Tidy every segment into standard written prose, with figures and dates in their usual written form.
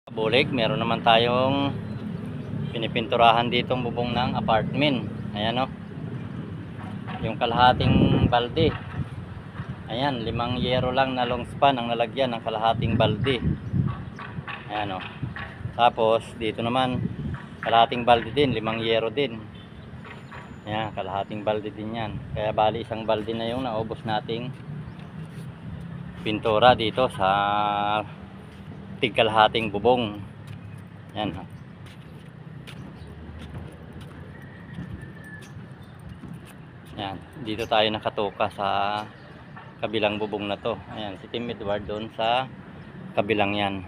Bulik, meron naman tayong pinipinturahan ditong bubong ng apartment. Ayan o. Yung kalahating balde. Ayan, 5 yero lang na long span ang nalagyan ng kalahating balde. Ayan o. Tapos dito naman kalahating balde din, 5 yero din. Ayan, kalahating balde din yan. Kaya bali isang balde na yung naubos nating pintura dito sa tigkalahating bubong. Yan ha. Yan, dito tayo nakatuka sa kabilang bubong na to. Ayan, si Team Edward doon sa kabilang yan.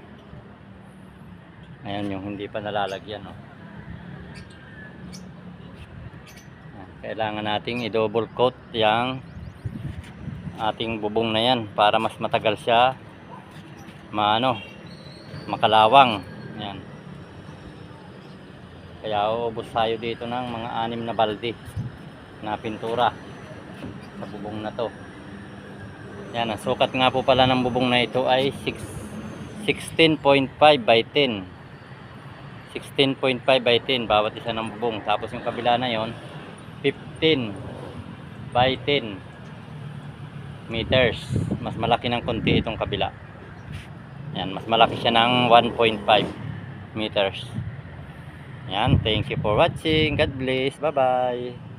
Ayan yung hindi pa nalalagyan, no? Ayan, kailangan nating i-double coat yung ating bubong na yan para mas matagal siya makalawang. Ayan. Kaya uubos tayo dito ng mga 6 na balde na pintura sa bubong na to. Yan, ang sukat nga po pala ng bubong na ito ay 16.5 by 10. 16.5 by 10 bawat isa ng bubong. Tapos yung kabila na yon 15 by 10 meters. Mas malaki ng konti itong kabila. Yan, mas malaki siya ng 1.5 meters. Yan, thank you for watching. God bless. Bye bye.